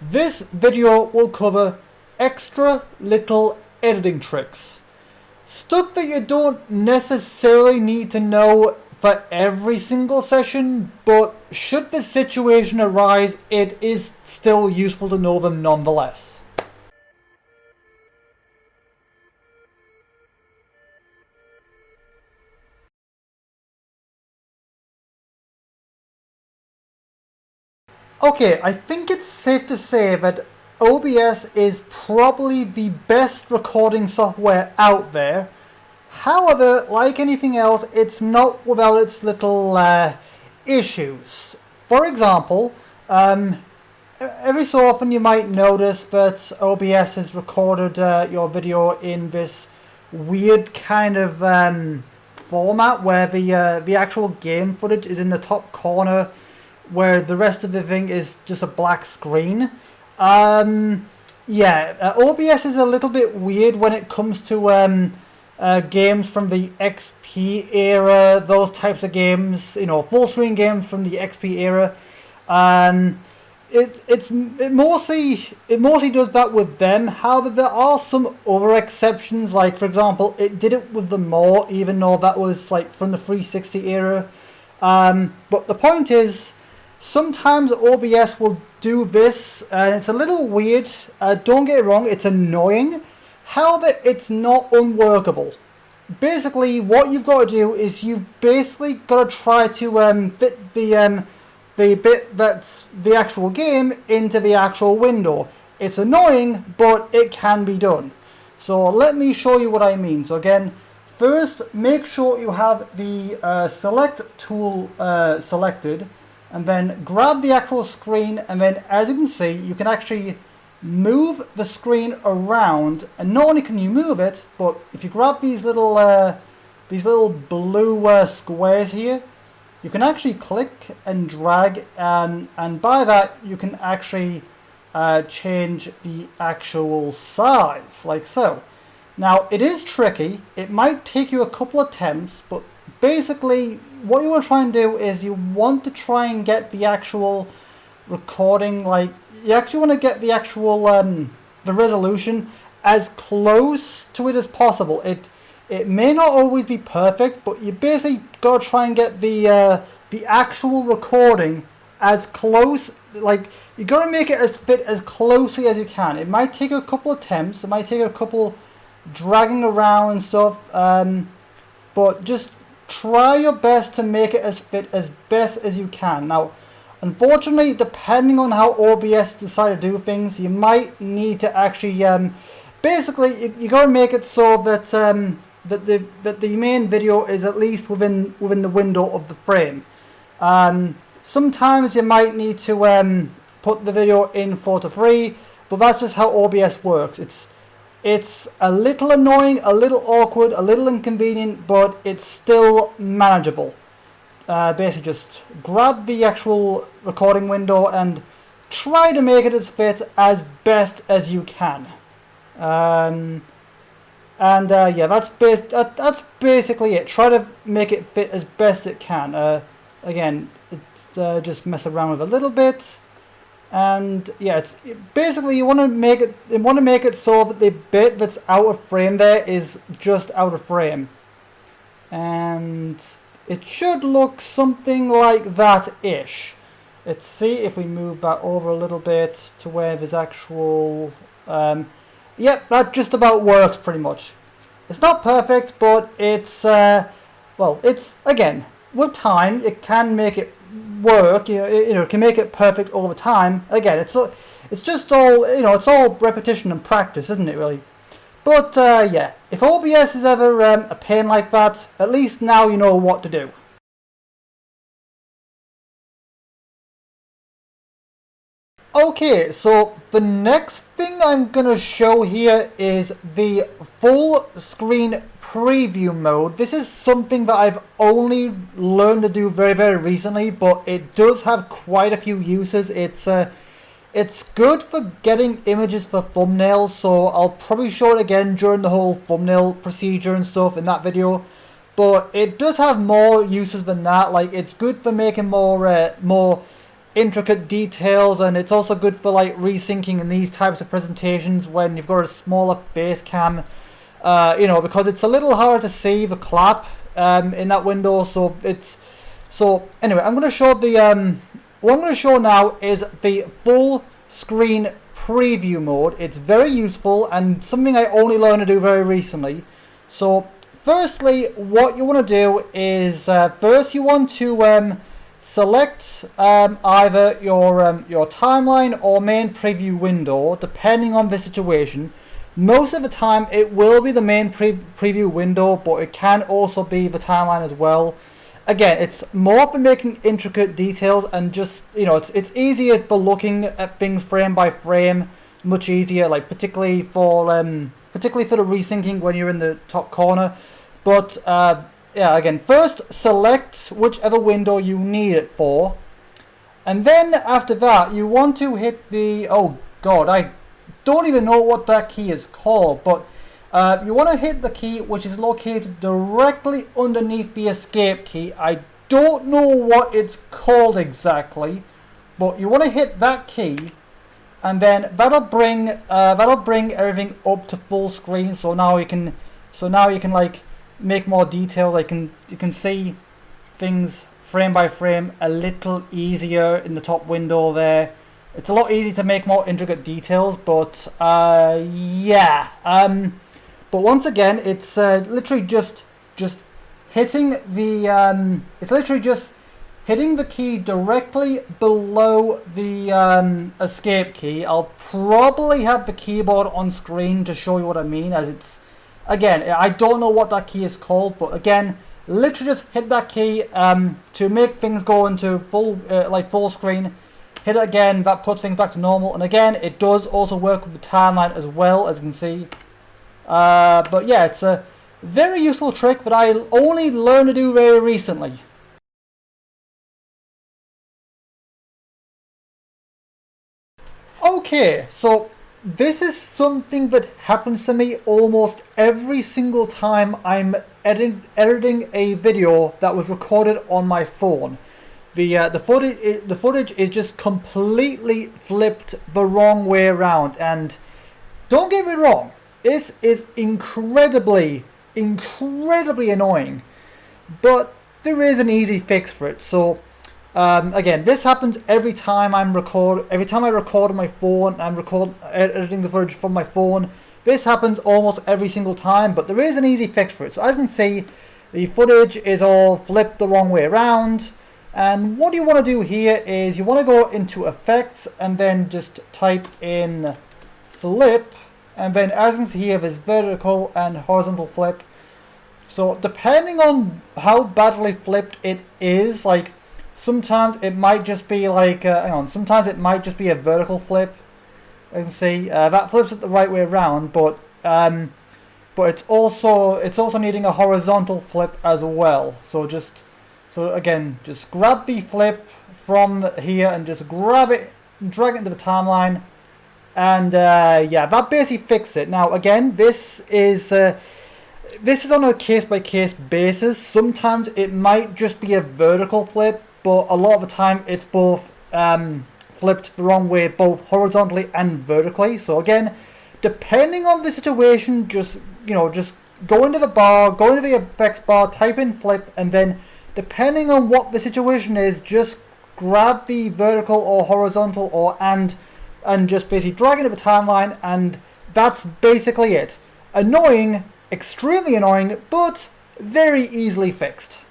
This video will cover extra little editing tricks. Stuff that you don't necessarily need to know for every single session, but should the situation arise, it is still useful to know them nonetheless. Okay, I think it's safe to say that OBS is probably the best recording software out there. However, like anything else, it's not without its little issues. For example, every so often you might notice that OBS has recorded your video in this weird kind of format where the actual game footage is in the top corner, where the rest of the thing is just a black screen. OBS is a little bit weird when it comes to games from the XP era, those types of games, full screen games from the XP era. It mostly does that with them. However, there are some other exceptions, like for example, it did it with the More, even though that was like from the 360 era. But the point is, sometimes OBS will do this, and it's a little weird. Don't get it wrong, it's annoying. However, it's not unworkable. Basically, what you've got to do is you've basically got to try to fit the bit that's the actual game into the actual window. It's annoying, but it can be done. So let me show you what I mean. So again, first, make sure you have the select tool selected, and then grab the actual screen, and then as you can see, you can actually move the screen around, and not only can you move it, but if you grab these little blue squares here, you can actually click and drag, and by that you can actually change the actual size, like so. Now, it is tricky. It might take you a couple attempts, but basically what you want to try and do is you want to try and get the actual recording, like you actually want to get the actual the resolution as close to it as possible. It may not always be perfect, but you basically got to try and get the actual recording as close, like you got to make it as fit as closely as you can. It might take a couple attempts, it might take a couple dragging around and stuff, but just try your best to make it as fit as best as you can. Now, unfortunately, depending on how OBS decide to do things, you might need to actually basically you got to make it so that that the main video is at least within the window of the frame. Sometimes you might need to put the video in 4:3, but that's just how OBS works. It's a little annoying, a little awkward, a little inconvenient, but it's still manageable. Basically just grab the actual recording window and try to make it as fit as best as you can. That's basically it. Try to make it fit as best it can. Again, it's just mess around with a little bit. And yeah, basically you want to make it so that the bit that's out of frame there is just out of frame, and it should look something like that-ish. Let's see if we move that over a little bit to where there's actual. Yep, that just about works pretty much. It's not perfect, but it's it's, again, with time it can make it work. It can make it perfect over time. Again, it's just all it's all repetition and practice, isn't it, really? But yeah, if OBS is ever a pain like that, at least now you know what to do. Okay, so the next thing I'm gonna show here is the full screen preview mode. This is something that I've only learned to do very, very recently, but it does have quite a few uses. It's good for getting images for thumbnails, so I'll probably show it again during the whole thumbnail procedure and stuff in that video. But it does have more uses than that. Like, it's good for making more intricate details, and it's also good for like resyncing in these types of presentations when you've got a smaller face cam, you know, because it's a little hard to see the clap in that window. So anyway, I'm going to show what I'm going to show now is the full screen preview mode. It's very useful and something I only learned to do very recently. So firstly, what you want to do is first you want to select either your timeline or main preview window, depending on the situation. Most of the time it will be the main preview window, but it can also be the timeline as well. Again, it's more for making intricate details, and just, you know, it's easier for looking at things frame by frame, much easier, like particularly for the resyncing when you're in the top corner. But yeah, again, first select whichever window you need it for, and then after that you want to hit the, oh god, I don't even know what that key is called, but you want to hit the key which is located directly underneath the escape key. I don't know what it's called exactly, but you want to hit that key, and then that'll bring everything up to full screen. So now you can like make more details. You can see things frame by frame a little easier in the top window there. It's a lot easier to make more intricate details, but yeah. But once again, it's literally just hitting the it's literally just hitting the key directly below the escape key. I'll probably have the keyboard on screen to show you what I mean, as it's, again, I don't know what that key is called, but again, literally just hit that key to make things go into full screen. Hit it again, that puts things back to normal, and again, it does also work with the timeline as well, as you can see. But yeah, it's a very useful trick that I only learned to do very recently. Okay, so this is something that happens to me almost every single time I'm editing a video that was recorded on my phone. The footage is just completely flipped the wrong way around, and don't get me wrong, this is incredibly annoying, but there is an easy fix for it. So again, this happens every time I record on my phone. I'm editing the footage from my phone. This happens almost every single time, but there is an easy fix for it. So as you can see, the footage is all flipped the wrong way around. And what you want to do here is you want to go into effects and then just type in flip, and then as you can see here, there's vertical and horizontal flip. So depending on how badly flipped it is, like sometimes it might just be like sometimes it might just be a vertical flip. As you can see, that flips it the right way around, but it's also needing a horizontal flip as well. So again, just grab the flip from here and just grab it and drag it into the timeline, and yeah, that basically fixes it. Now again, this is on a case-by-case basis. Sometimes it might just be a vertical flip, but a lot of the time it's both flipped the wrong way, both horizontally and vertically. So again, depending on the situation, just go into the bar, go into the effects bar, type in flip, and then depending on what the situation is, just grab the vertical or horizontal and just basically drag it to the timeline, and that's basically it. Annoying, extremely annoying, but very easily fixed.